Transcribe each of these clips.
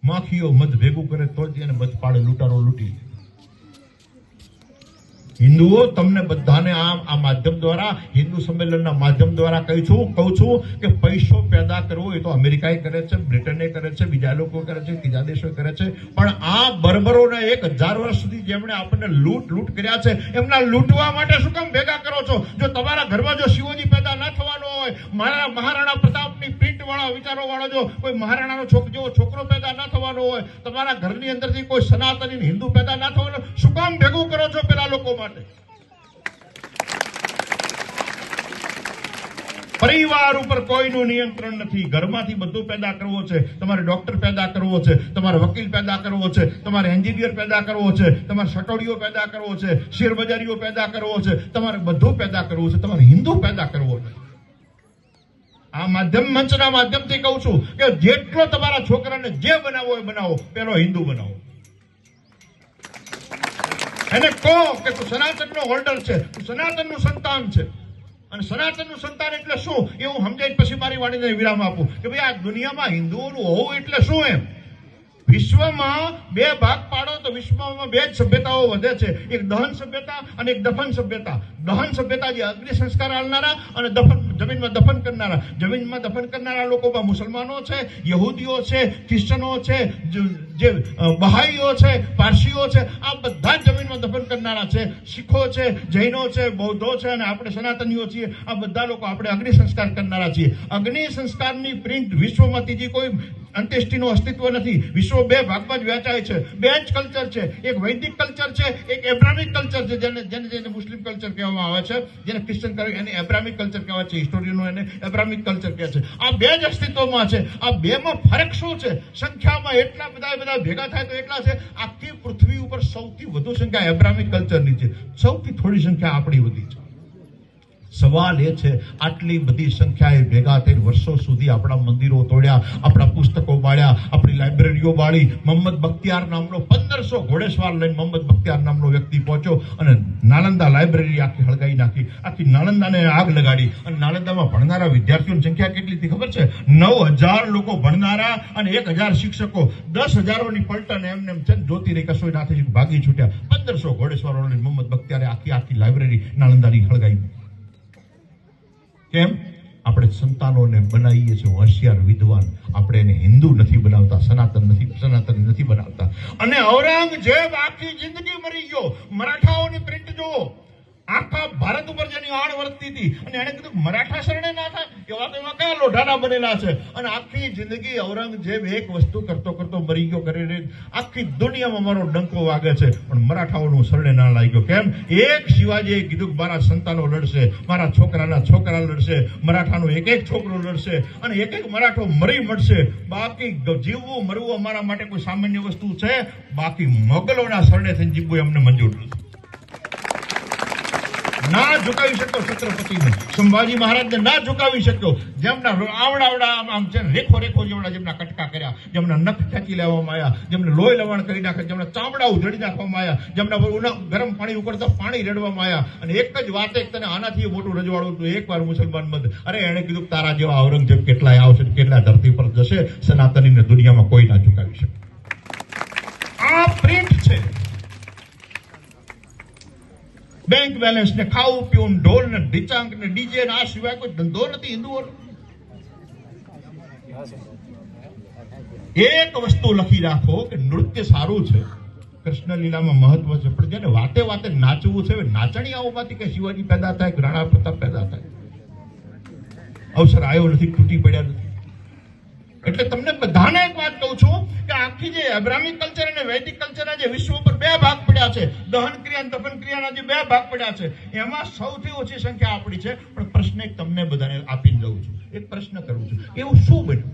માખીઓ મધ ભેગું કરે તો જ એને મધ પાડે, લૂંટારો લૂંટી. હિન્દુઓ તમને બધાને આ માધ્યમ દ્વારા, હિન્દુ સંમેલનના માધ્યમ દ્વારા કહું છું કે પૈસો પેદા કરવો એ તો અમેરિકાએ કરે છે, બ્રિટને કરે છે, બીજા લોકો કરે છે, ત્રીજા દેશો કરે છે, પણ આ બર્બરોને 1000 વર્ષ સુધી જેમણે આપણને લૂંટ કર્યા છે એમના લૂંટવા માટે શું કામ ભેગા કરો છો? જો તમારા ઘરમાં જો શિવજી પેદા ના થવાનો હોય, મહારાણા પ્રતાપની પ્રિન્ટ વાળા વિચારો વાળો જો કોઈ મહારાણાનો જેવો છોકરો પેદા ના થવાનો હોય, તમારા ઘરની અંદરથી કોઈ સનાતની હિન્દુ પેદા ના થવાનો, શું કામ ભેગું કરો છો પેલા લોકો માટે? પરિવાર ઉપર કોઈનું નિયંત્રણ નથી. ઘરમાંથી બધું પેદા કરવો છે. તમારે ડોક્ટર પેદા કરવો છે, તમારે વકીલ પેદા કરવો છે, તમારે એન્જિનિયર પેદા કરવો છે, તમારે સટોડીઓ પેદા કરવો છે, શેરબજારીઓ પેદા કરવો છે, તમારે બધું પેદા કરવું છે, તમારે હિન્દુ પેદા કરવો છે. આ માધ્યમ મંચના માધ્યમથી કહું છું કે જેટલો તમારા છોકરાને જે બનાવો એ બનાવો, પેલો હિન્દુ બનાવો. એને કહો કે તું સનાતનનો હોલ્ડર છે, તું સનાતનનું સંતાન છે. અને સનાતનનું સંતાન એટલે શું એવું સમજાય પછી મારી વાણીને વિરામ આપું કે ભાઈ આ દુનિયામાં હિન્દુઓનું હોવું એટલે શું. એમ વિશ્વમાં 2 ભાગ પાડો તો વિશ્વમાં 2 જ સભ્યતાઓ વધે છે, એક દહન સભ્યતા અને એક દફન સભ્યતા. દહન સભ્યતા જે અગ્નિ સંસ્કાર આલનારા અને જમીનમાં દફન કરનારા. જમીનમાં દફન કરનારા લોકોમાં મુસલમાનો છે, યહૂદીઓ છે, ક્રિશ્ચનો છે, જે બહાઈઓ છે, પારસીઓ છે, આ બધા જમીનમાં દફન કરનારા છે. શીખો છે, જૈનો છે, બૌદ્ધો છે અને આપણે સનાતનીઓ છીએ. આ બધા લોકો આપણે અગ્નિ સંસ્કાર કરનારા છીએ. અગ્નિ સંસ્કારની પ્રિન્ટ વિશ્વમાં ત્રીજી કોઈ અંત્યેષ્ટિનું અસ્તિત્વ નથી. વિશ્વ 2 ભાગમાં જ વહેંચાય છે. 2 જ કલ્ચર છે, એક વૈદિક કલ્ચર છે, એક એબ્રામિક કલ્ચર છે, જેને મુસ્લિમ કલ્ચર કહેવામાં આવે છે, જેને ક્રિશ્ચન એને એબ્રામિક કલ્ચર કહેવાય છે. હિસ્ટોરિયનો એને એબ્રામિક કલ્ચર કહે છે. આ 2 જ અસ્તિત્વમાં છે. આ 2માં ફરક શું છે? સંખ્યામાં એટલા બધા ભેગા થાય તો એટલા છે. આખી પૃથ્વી ઉપર સૌથી વધુ સંખ્યા એબ્રામિક કલ્ચરની છે, સૌથી થોડી સંખ્યા આપણી બધી છે. સવાલ એ છે આટલી બધી સંખ્યાએ ભેગા થઈને વર્ષો સુધી આપણા મંદિરો તોડ્યા, આપણા પુસ્તકો બાળ્યા, આપણી લાઇબ્રેરીઓ બાળી. મોહમ્મદ બખ્તિયાર નામનો 1500 ઘોડેસવાર લઈને મોહમ્મદ બખ્તિયાર નામનો વ્યક્તિ પહોંચ્યો અને નાલંદા લાઇબ્રેરી આખી હળગાઈ નાખી. આખી નાલંદાને આગ લગાડી. અને નાલંદામાં ભણનારા વિદ્યાર્થીઓની સંખ્યા કેટલી હતી ખબર છે? 9000 લોકો ભણનારા અને 1000 શિક્ષકો. 10,000ની પલટન એમને છે જોતી રહી, કશોય ના થઈ, ભાગી છૂટ્યા. 1500 ઘોડેસવારો લઈને મોહમ્મદ બખ્તિયારે આખી લાઇબ્રેરી નાલંદાની હળગાઈ. કેમ? આપણે સંતાનોને બનાવીએ છીએ હોશિયાર વિદ્વાન. આપણે એને હિન્દુ નથી બનાવતા, સનાતન નથી બનાવતા. અને ઔરંગઝેબ આખી જિંદગી મરી ગયો. મરાઠાઓની પ્રિન્ટ જુઓ, આખા ભારત ઉપર જેની આડ વર્તતી હતી અને એને કીધું મરાઠા શરણે ના થાય. એવા તો એવા કયા લોઢાના બનેલા છે. અને આખી જિંદગી ઔરંગઝેબ એક વસ્તુ કરતો મરી ગયો. કરીને આખી દુનિયામાં મારો ડંકો વાગે છે, પણ મરાઠાઓનું શરણે ના લાગ્યો. કેમ? એક શિવાજીએ કીધું કે મારા સંતાનો લડશે, મારા છોકરા લડશે, મરાઠાનો એક છોકરો લડશે અને એક મરાઠો મરી મળશે. બાકી જીવવું મરવું અમારા માટે કોઈ સામાન્ય વસ્તુ છે? બાકી મોગલોના શરણે થઈને જીવવું અમને મંજૂર નથી. ના ઝુકાવી શક્યો છત્રપતિને, સંભાજી મહારાજને ના ઝુકાવી શક્યો. જેમના આવડા આમ છે રેખો જેવડા જેમના કટકા કર્યા, જેમના નખ ખેંચી લેવામાં આવ્યા, જેમને લોહી લવણ કરી નાખ્યા, જેમના ચામડા ઉધડી નાખવામાં આવ્યા, જેમના ગરમ પાણી ઉકળતા પાણી રેડવામાં આવ્યા. અને એક જ વાત, તને આનાથી મોટું રજવાડું હતું એકવાર મુસલમાન બંધ. અરે એને કીધું તારા જેવા ઔરંગઝેબ કેટલાય આવશે, કેટલા ધરતી પર જશે, સનાતનીને દુનિયામાં કોઈ ના ઝુકાવી શકે. આ પ્રિન્ટ છે. બેંક બેલેન્સ ને ખાવું પીવું, ઢોલ ને ઢીચાંગ ને ડીજે ને આ સિવાય કોઈ ધંધો નથી હિન્દુઓનો. એક વસ્તુ લખી રાખો કે નૃત્ય સારું છે, કૃષ્ણ લીલામાં મહત્વ છે, પણ જેને વાતે નાચવું છે, નાચણીયાઓમાંથી કે શિવાજી પેદા થાય, રાણા પ્રતાપ પેદા થાય. અવસર આવ્યો નથી, તૂટી પડ્યા નથી. એટલે તમને બધાને એક વાત કહું છું કે આખી જે એબ્રામિક કલ્ચર અને વૈદિક કલ્ચરના જે વિશ્વ ઉપર 2 ભાગ પડ્યા છે, દહન ક્રિયા અને દફન ક્રિયાના જે 2 ભાગ પડ્યા છે, એમાં સૌથી ઓછી સંખ્યા આપણી છે. પણ પ્રશ્ન એક તમને બધાને આપીને જઉં છું, એક પ્રશ્ન કરું છું, એવું શું બન્યું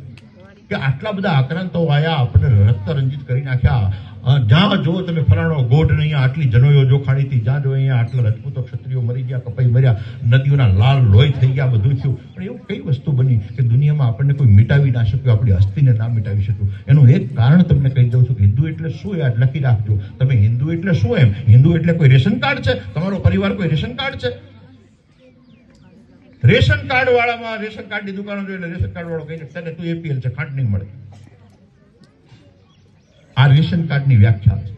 કે આટલા બધા આક્રાંતો આવ્યા, આપણે રક્ત રંજિત કરી નાખ્યા? જ્યાં જો તમે ફલાણો ગોઢ નહીં, આટલી જનોયો જોખાડી હતી, જ્યાં જો અહીંયા આટલા રાજપૂતો ક્ષત્રિયો મરી ગયા, કપાઈ મર્યા, નદીઓના લાલ લોહી થઈ ગયા, બધું થયું. પણ એવું કઈ વસ્તુ બની કે દુનિયામાં આપણને કોઈ મિટાવી ના શક્યું, આપણી હસ્તીને ના મિટાવી શક્યું? એનું એક કારણ તમને કહી દઉં છું કે હિન્દુ એટલે શું? યાદ લખી રાખજો તમે. હિન્દુ એટલે શું? એમ હિન્દુ એટલે કોઈ રેશન કાર્ડ છે? તમારો પરિવાર કોઈ રેશન કાર્ડ છે? રેશન કાર્ડ વાળામાં રેશન કાર્ડની દુકાનો જોઈને રેશન કાર્ડ વાળો કહીને તને તું એપીએલ છે, ખાંડ નહીં મળે. રેશન કાર્ડની વ્યાખ્યા છે.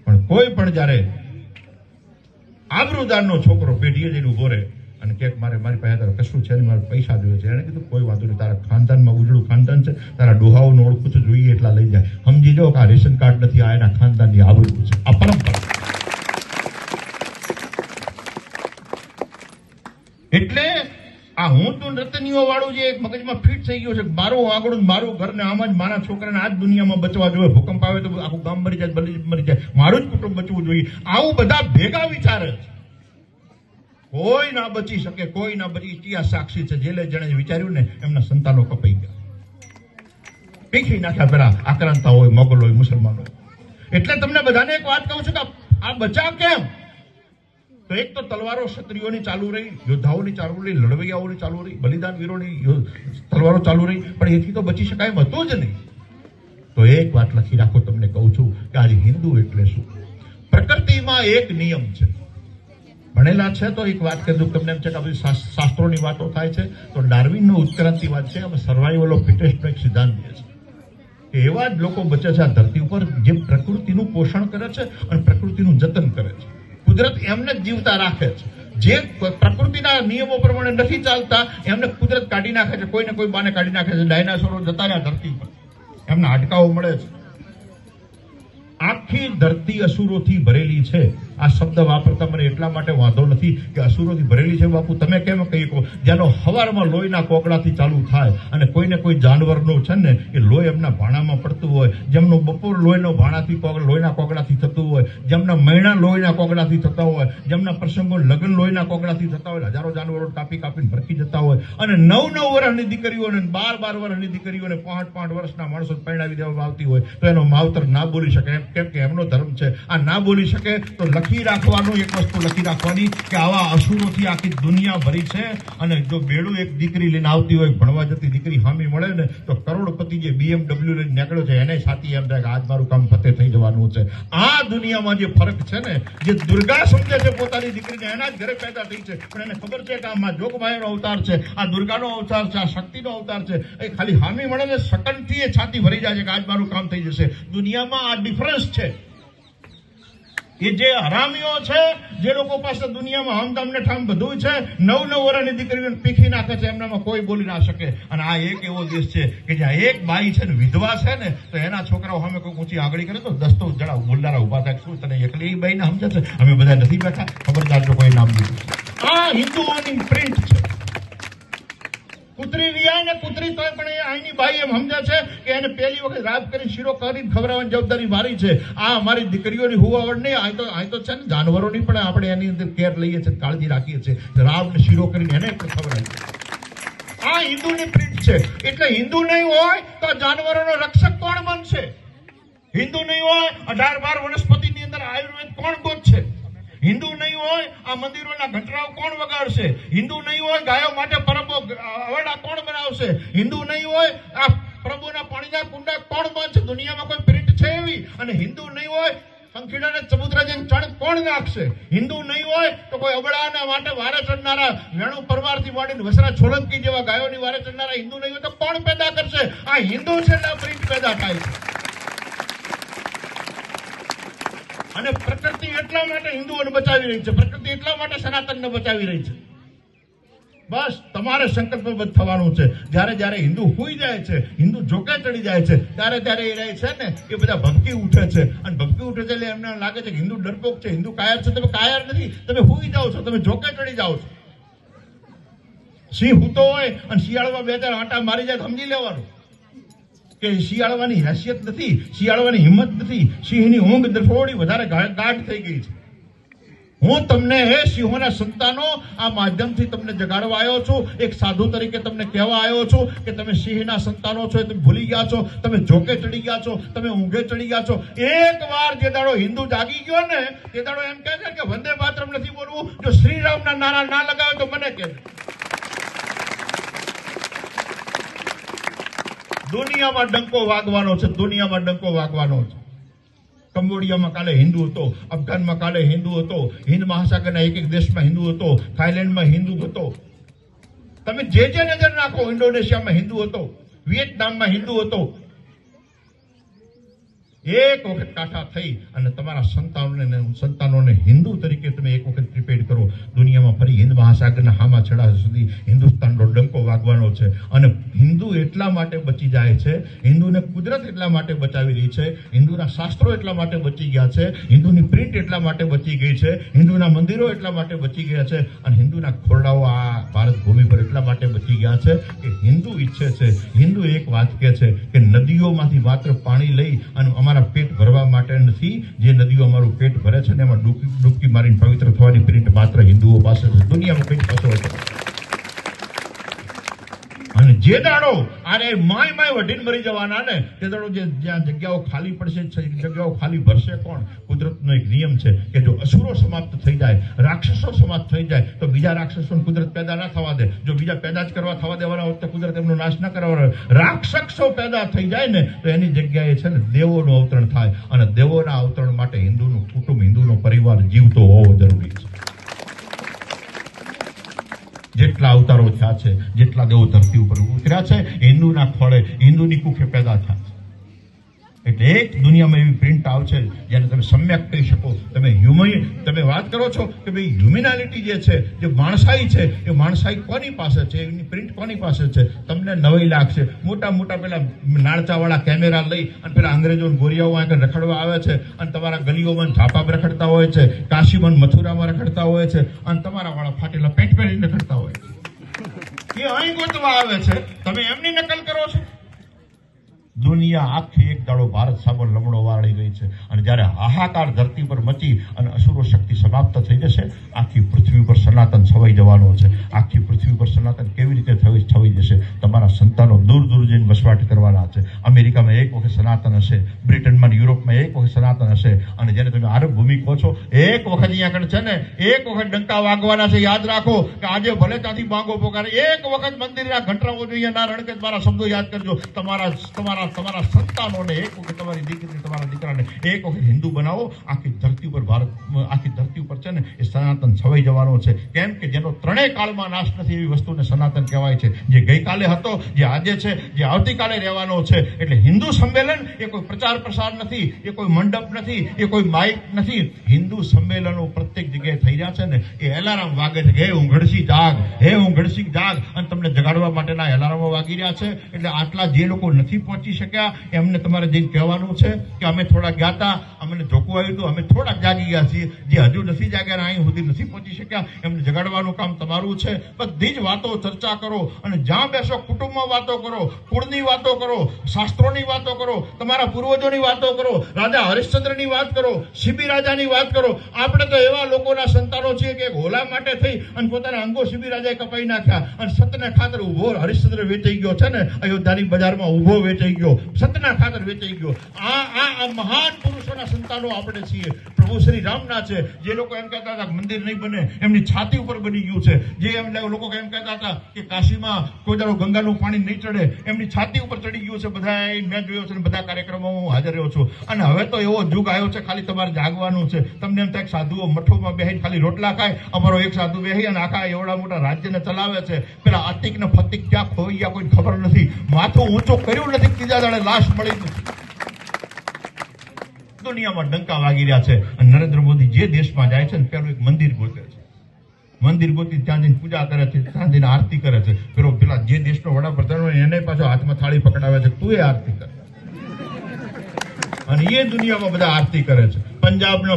પણ કોઈ પણ જયારે આબરૂદારનો છોકરો પેઢીએ જઈને ઉભો રહે અને કે મારી પાસે તારે કશું છે ને મારે પૈસા જોઈએ છે, એને કીધું કોઈ વાંધો નહીં, તારા ખાનદાનમાં ઉજળું ખાનદાન છે, તારા ડોહાઓનું ઓળખું છું, જોઈએ એટલા લઈ જાય. સમજી જાઓ કે આ રેશન કાર્ડ નથી, આ એના ખાનદાનની આબરૂ છે, આ પરંપરા. એટલે આ હું તું રતનીઓ વાળું જે મગજમાં ફિટ થઈ ગયું છે, મારું આગળ મારું ઘર ને આમાં જ મારા છોકરાને આ જ દુનિયામાં બચવા જોઈએ, ભૂકંપ આવે તો આખું ગામ મરી જાય, બલી મરી જાય, મારું જ કુટુંબ બચવું જોઈએ, આવું બધા ભેગા વિચારે છે. કોઈ ના બચી શકે, કોઈ ના બચી. ઇતિહાસ સાક્ષી છે, જેલે જેણે વિચાર્યું ને એમના સંતાનો કપાઈ ગયા, પીખી નાખ્યા. પેલા આક્રાંતા હોય, મોગલ હોય, મુસલમાન હોય. એટલે તમને બધાને એક વાત કહું છું કે આ બચાવ કેમ? તો એક તો તલવારો ક્ષત્રિયોની ચાલુ રહી, યોદ્ધાઓની ચાલુ રહી, લડવૈયાઓની ચાલુ રહી, બલિદાન વીરોની તલવારો ચાલુ રહી, પણ એથી તો બચી શકાય એમ હતું જ નહીં. તો એક વાત લખી રાખો, તમને કહું છું કે આજે હિન્દુ એટલે શું. પ્રકૃતિમાં એક નિયમ છે, ભણેલા છે તો એક વાત કહી દઉં તમને, એમ છે કે બધી શાસ્ત્રોની વાતો થાય છે તો ડાર્વિનનો ઉત્ક્રાંતિવાદ છે, અમે સર્વાઈવલ ઓફ ફિટેસ્ટનો એક સિદ્ધાંત દે છે કે એવા જ લોકો બચે છે આ ધરતી ઉપર જે પ્રકૃતિનું પોષણ કરે છે અને પ્રકૃતિનું જતન કરે છે. કુદરત એમને જ જીવતા રાખે છે. જે પ્રકૃતિના નિયમો પ્રમાણે નથી ચાલતા એમને કુદરત કાઢી નાખે છે, કોઈને કોઈ બાને કાઢી નાખે છે. ડાયનાસોરો જતા રહ્યા ધરતી પર, એમના હાડકાઓ મળે છે. આખી ધરતી અસુરોથી ભરેલી છે. આ શબ્દ વાપરતા મને એટલા માટે વાંધો નથી કે અસુરોથી ભરેલી છે. બાપુ તમે કેમ કહી કહો, જેનો હવારમાં લોહીના કોગળાથી ચાલુ થાય અને કોઈને કોઈ જાનવરનું છે ને એ લોહી એમના ભાણામાં પડતું હોય, જેમનું બપોર લોહીના કોગળાથી થતું હોય, જેમના મહિના લોહીના કોગળાથી થતા હોય, જેમના પ્રસંગો લગ્ન લોહીના કોગળાથી થતા હોય, હજારો જાનવરો કાપીને ભરકી જતા હોય, અને 9 વર્ષની દીકરીઓને 12 વર્ષની દીકરીઓને 5 વર્ષના માણસો પરણાવી દેવામાં આવતી હોય તો એનો માવતર ના બોલી શકે, કેમ કે એમનો ધર્મ છે. આ ના બોલી શકે તો લખી રાખવાનું, એક વસ્તુ લખી રાખવાની કે આવા અસુરોથી આખી દુનિયા ભરી છે. અને જો બેડું એક દીકરી લઈને આવતી હોય, ભણવા જતી દીકરી હામી મળે ને તો કરોડપતિ જે BMW લઈને નીકળ્યો છે એને સાથી એમ થાય કે આજ મારું કામ ફતે થઈ જવાનું છે. આ દુનિયામાં જે ફરક છે ને, જે દુર્ગા સમજે છે પોતાની દીકરીને, એના જ ઘરે પેદા થઈ છે, પણ એને ખબર છે કે આ માં જોગમાયાનો અવતાર છે, આ દુર્ગાનો અવતાર છે, આ શક્તિનો અવતાર છે. એ ખાલી હામી મળે ને શકનથી એ છાતી ભરી જાય છે કે આજ મારું કામ થઈ જશે. દુનિયામાં આ ડિફરન્સ છે. એ જે હરામીઓ છે, જે લોકો પાસે દુનિયામાં હમદામ ને ઠામ બધું છે, 9 વર્ષની દીકરીઓને પીખી નાખે છે, એમનામાં કોઈ બોલી ના શકે. અને આ એક એવો દેશ છે કે જ્યાં એક બાઈ છે ને વિધવા છે ને તો એના છોકરાઓ સામે કોઈ ઊંચી આગળી કરે તો 10 જણા બોલનારા ઉભા થાય. શું તને એકલી એ બાઈને સમજે છે? અમે બધા નથી બેઠા, ખબરદાર જો કોઈ નામ દીધું. આ હિન્દુઓની પ્રિન્ટ છે. કૂતરી રિયા ને કૂતરી તોય પણ એ અહીંની બાઈ એમ સમજે છે કે એને પહેલી વખત રાબ કરીને શીરો કરીને ખવડાવવાની જવાબદારી મારી છે. આ અમારી દીકરીઓની હુવાવડ નહીં, અહીં તો છે ને જાનવરોની પણ આપણે એની અંદર કેર લઈએ છીએ, કાળજી રાખીએ છીએ. રાબ ને શીરો કરીને એને ખવડાવીએ. આ હિન્દુની પ્રિન્ટ છે. એટલે હિન્દુ નહીં હોય તો જાનવરોનો રક્ષક કોણ બનશે? હિન્દુ નહીં હોય 18-12 વનસ્પતિની અંદર આયુર્વેદ કોણ ગોતશે? હિન્દુ નહીં હોય આ મંદિરોના ઘંટરાઓ કોણ વગાડશે? હિન્દુ નહીં હોય ગાયો માટે પરબો અવડા કોણ બનાવશે? હિન્દુ નહીં હોય આ પ્રભુના પાણીના કુંડા કોણ બાંધશે? દુનિયામાં કોઈ પ્રિન્ટ છે એવી? અને હિન્દુ નહીં હોય સંખીડાને ચબૂતરા જઈને ચણ કોણ નાખશે? હિન્દુ નહીં હોય તો કોઈ અબડાના માટે વારે ચડનારા વેણુ પરવારથી વાળીને વસરા છોલંકી જેવા ગાયોની વારે ચડનારા હિન્દુ નહીં હોય તો કોણ પેદા કરશે? આ હિન્દુ છે એટલે પ્રિન્ટ પેદા થાય છે. અને પ્રકૃતિ એટલા માટે હિન્દુઓને બચાવી રહી છે, પ્રકૃતિ એટલા માટે સનાતનને બચાવી રહી છે. બસ તમારે સંકલ્પબદ્ધ થવાનું છે. જ્યારે હિન્દુ હુઈ જાય છે, હિન્દુ જોકે ચડી જાય છે, ત્યારે એ રહે છે ને એ બધા ભમકી ઉઠે છે. અને ભમકી ઉઠે છે એટલે એમને લાગે છે કે હિન્દુ ડરપોક છે, હિન્દુ કાયર છે. તમે કાયર નથી, તમે હુઈ જાઓ છો, તમે જોકે ચડી જાઓ છો. સિંહ હૂતો હોય અને શિયાળમાં 2-4 આંટા મારી જાય સમજી લેવાનું કે શિયાળવાની હેસિયત નથી, શિયાળવાની હિંમત નથી. સિંહની ઊંઘ થોડી વધારે ગાઢ થઈ ગઈ છે. હું તમને હે સિંહોના સંતાનો આ માધ્યમથી તમને જગાડવા આવ્યો છું. એક સાધુ તરીકે તમને કહેવા આવ્યો છું કે તમે સિંહના સંતાનો છો, તમે ભૂલી ગયા છો, તમે જોકે ચડી ગયા છો, તમે ઊંઘે ચડી ગયા છો. એક વાર જે દાડો હિન્દુ જાગી ગયો ને તે દાડો એમ કહે છે કે વંદે માતરમ નથી બોલવું. જો શ્રીરામના નારા ના લગાવે તો મને કહેજો. દુનિયામાં ડંકો વાગવાનો છે, દુનિયામાં ડંકો વાગવાનો છે. કંબોડિયામાં કાલે હિન્દુ હતો, અફઘાનમાં કાલે હિન્દુ હતો, હિન્દ મહાસાગરના એક દેશમાં હિન્દુ હતો, થાઈલેન્ડમાં હિન્દુ હતો. તમે જે નજર નાખો, ઇન્ડોનેશિયામાં હિન્દુ હતો, વિયેટનામમાં હિન્દુ હતો. એક વખત કાઠા થઈ અને તમારા સંતાનોને હિન્દુ તરીકે તમે એક વખત પ્રિપેર કરો, દુનિયામાં ફરી હિન્દ મહાસાગરના હામા છેડા સુધી હિન્દુસ્તાનનો ડંકો વાગવાનો છે. અને હિન્દુ એટલા માટે બચી જાય છે, હિન્દુને કુદરત એટલા માટે બચાવી રહી છે, હિન્દુના શાસ્ત્રો એટલા માટે બચી ગયા છે, હિન્દુની પ્રિન્ટ એટલા માટે બચી ગઈ છે, હિન્દુના મંદિરો એટલા માટે બચી ગયા છે, અને હિન્દુના ખોરડાઓ આ ભારત ભૂમિ પર એટલા માટે બચી ગયા છે કે હિન્દુ ઈચ્છે છે, હિન્દુ એક વાત કહે છે કે નદીઓમાંથી માત્ર પાણી લઈ અને અમારા પેટ ભરવા માટે નથી, જે નદીઓ અમારું પેટ ભરે છે ને એમાં ડૂબકી મારીને પવિત્ર થવાની પ્રિન્ટ માત્ર હિન્દુઓ પાસે છે, દુનિયામાં કઈ પાસે હતો. અને જે દાડો આને માય વઢીને મરી જવાના ને તે દાડો જ્યાં જગ્યાઓ ખાલી પડશે, જગ્યાઓ ખાલી ભરશે કોણ? કુદરતનો એક નિયમ છે કે જો અસુરો સમાપ્ત થઈ જાય, રાક્ષસો સમાપ્ત થઈ જાય તો બીજા રાક્ષસોને કુદરત પેદા ના થવા દે. જો બીજા પેદા જ કરવા થવા દેવાના હોત તો કુદરત એમનો નાશ ના કરવાનો. રાક્ષસો પેદા થઈ જાય ને તો એની જગ્યાએ છે ને દેવોનું અવતરણ થાય, અને દેવોના અવતરણ માટે હિન્દુનું કુટુંબ, હિન્દુનો પરિવાર જીવતો હોવો જરૂરી છે. જેટલા અવતારો થયા છે, જેટલા દેવો ધરતી ઉપર ઉતર્યા છે, હિન્દુના ખોળે, હિન્દુની કુખે પેદા થાય છે. એટલે એક દુનિયામાં એવી પ્રિન્ટ આવશે જેને તમે સમ્યક કહી શકો. તમે વાત કરો છો કે ભાઈ હ્યુમેનાલિટી જે છે, જે માણસાઈ છે, એ માણસાઈ કોની પાસે છે, એની પ્રિન્ટ કોની પાસે છે? તમને નવાઈ લાગશે. મોટા પેલા નાળચાવાળા કેમેરા લઈ અને પેલા અંગ્રેજો ગોરિયાઓ આગળ રખડવા આવે છે, અને તમારા ગલીઓમાં ઝાપા રખડતા હોય છે, કાશીમાં મથુરામાં રખડતા હોય છે, અને તમારા વાળા ફાટેલા પેન્ટ પહેરીને રખડતા હોય છે. એ અહીં ગોતવા આવે છે, તમે એમની નકલ કરો છો. દુનિયા આખી એક દાડો ભારત સામે લમણો વાળી ગઈ છે, અને જ્યારે હાહાકાર ધરતી પર મચી અને અસુરો શક્તિ સમાપ્ત થઈ જશે, આખી પૃથ્વી પર સનાતન છવાઈ જવાનો છે. આખી પૃથ્વી પર સનાતન કેવી રીતે છવાઈ જશે? તમારા સંતાનો દૂર જઈને વસવાટ કરવાના છે. અમેરિકામાં એક વખત સનાતન હશે, બ્રિટનમાં, યુરોપમાં એક વખત સનાતન હશે, અને જેને તમે આરબ ભૂમિ કહો છો, એક વખત અહીંયા આગળ છે ને એક વખત ડંકા વાગવાના છે. યાદ રાખો કે આજે ભલે ત્યાંથી બાંગો પોકારે, એક વખત મંદિરના ઘંટરાઓ જોઈએ ના રણકે. મારા શબ્દો યાદ કરજો. તમારા સંતાનોને એક વખત, તમારી દીકરી, તમારા દીકરાને એક વખત હિન્દુ બનાવો. આખી ધરતી ઉપર આખી ધરતી ઉપર છે ને એ સનાતન છવાઈ જવાનો છે. કેમ કે જેનો ત્રણેય કાળમાં નાશ નથી એવી વસ્તુને સનાતન કહેવાય છે. જે ગઈકાલે હતો, જે આજે છે, જે આવતીકાલે રહેવાનો છે. એટલે હિન્દુ સંમેલન એ કોઈ પ્રચાર પ્રસાર નથી, એ કોઈ મંડપ નથી, એ કોઈ માઇક નથી. હિન્દુ સંમેલનો પ્રત્યેક જગ્યાએ થઈ રહ્યા છે ને એ એલાર્મ વાગે છે કે હે ઊંઘડસી જાગ, હે ઊંઘડસી જાગ, અને તમને જગાડવા માટેના એલાર્મો વાગી રહ્યા છે. એટલે આટલા જે લોકો નથી પહોંચી શક્યા એમને તમારે જઈને કહેવાનું છે કે અમે થોડા ગયા હતા, અમને જોખું આવ્યું હતું, અમે થોડાક જાગી ગયા છીએ. જે હજુ નથી જાગ્યા, અહીં સુધી નથી પહોંચી શક્યા, એમને જગાડવાનું કામ તમારું છે. બધી જ વાતો ચર્ચા કરો, અને જ્યાં બેસો કુટુંબમાં વાતો કરો, કુળની વાતો કરો, શાસ્ત્રોની વાતો કરો, તમારા પૂર્વજોની વાતો કરો, રાજા હરિશ્ચંદ્રની વાત કરો, શિબી રાજાની વાત કરો. આપણે તો એવા લોકોના સંતાનો છીએ કે હોલા માટે થઈ અને પોતાના અંગો શિબી રાજાએ કપાઈ નાખ્યા, અને સતને ખાતર ઉભો હરિશ્ચંદ્ર વેચાઈ ગયો છે ને, અયોધ્યાની બજારમાં ઉભો વેચાઈ ગયો, સતના ખાતર વેચાઈ ગયો. આ મહાન પુરુષોના સંતાનો આપણે છીએ. પ્રભુ શ્રી રામના છે. જે લોકો એમ કહેતા હતા મંદિર નહીં બને, એમની છાતી ઉપર બની ગયું છે. જે લોકો એમ કહેતા હતા કે કાશીમાં કોઈ દાડો ગંગાનું પાણી નહીં ચડે, એમની છાતી ઉપર ચડી ગયું છે. બધા મેં જોયો છે, બધા કાર્યક્રમોમાં હું હાજર રહ્યો છું. અને હવે તો એવો યુગ આવ્યો છે, ખાલી તમારે જાગવાનું છે. તમને એમ થાય સાધુઓ મઠોમાં બેસી ખાલી રોટલા ખાય. અમારો એક સાધુ બેસી અને આખા એવડા મોટા રાજ્યને ચલાવે છે. પેલા આતિક ને ફતિક ક્યાં ખોઈ ગયા કોઈ ખબર નથી. માથું ઊંચું કર્યું નથી, ત્રીજા દાડે લાશ મળી નથી. દુનિયામાં ડંકા વાગી રહ્યા છે. અને નરેન્દ્ર મોદી જે દેશમાં જાય છે ને પેલું એક મંદિર ગોતે છે. મંદિર ગોતી ત્યાં જઈને પૂજા કરે છે, ત્યાં જઈને આરતી કરે છે. પેલા જે દેશનો વડાપ્રધાન હોય એને પાછો હાથમાં થાળી પકડાવે છે, તું એ આરતી કરે. અને એ દુનિયામાં બધા આરતી કરે છે. પંજાબનો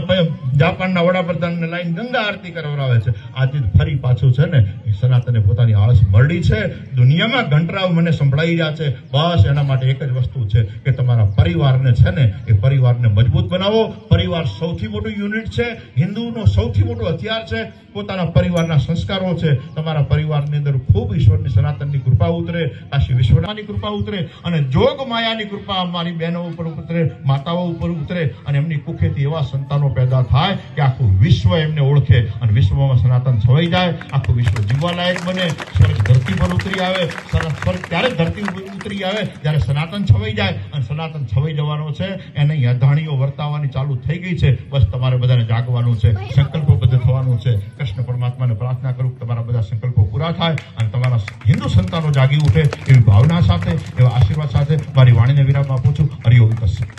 જાપાનના વડાપ્રધાનને લાઈન ગંગા આરતી કરાવડાવે છે. આજે ફરી પાછું છે ને સનાતને પોતાની આળસ મરડી છે. દુનિયામાં ઘંટરાવ મને સંભળાઈ રહ્યા છે. બસ એના માટે એક જ વસ્તુ છે કે તમારા પરિવારને છે ને એ પરિવારને મજબૂત બનાવો. પરિવાર સૌથી મોટું યુનિટ છે. હિન્દુનો સૌથી મોટો હથિયાર છે. પોતાના પરિવારના સંસ્કારો છે. તમારા પરિવારની અંદર ખૂબ ઈશ્વરની સનાતનની કૃપા ઉતરે, કાશી વિશ્વનાથની કૃપા ઉતરે, અને જોગ માયાની કૃપા અમારી બહેનો ઉપર ઉતરે, માતાઓ ઉપર ઉતરે, અને એમની કુખેથી એવા સંતાનો પેદા થાય કે આખું વિશ્વ એમને ઓળખે, અને વિશ્વમાં સનાતન છવાઈ જાય. આખું વિશ્વ જીવવા લાયક બને. સ્વર્ગ ધરતી પર ઉતરી આવે. સ્વર્ગ ત્યારે ધરતી ઉતરી આવે જ્યારે સનાતન છવાઈ જાય. અને સનાતન છવાઈ જવાનો છે. એને અધાણીઓ વર્તાવવાની ચાલુ થઈ ગઈ છે. બસ તમારે બધાને જાગવાનું છે, સંકલ્પબદ્ધ થવાનું છે. કૃષ્ણ પરમાત્માને પ્રાર્થના કરું કે તમારા બધા સંકલ્પો પૂરા થાય અને તમારા હિન્દુ સંતાનો જાગી ઉઠે એવી ભાવના સાથે, એવા આશીર્વાદ સાથે મારી વાણીને વિરામ આપું છું. હરિઓમ તસ્સત.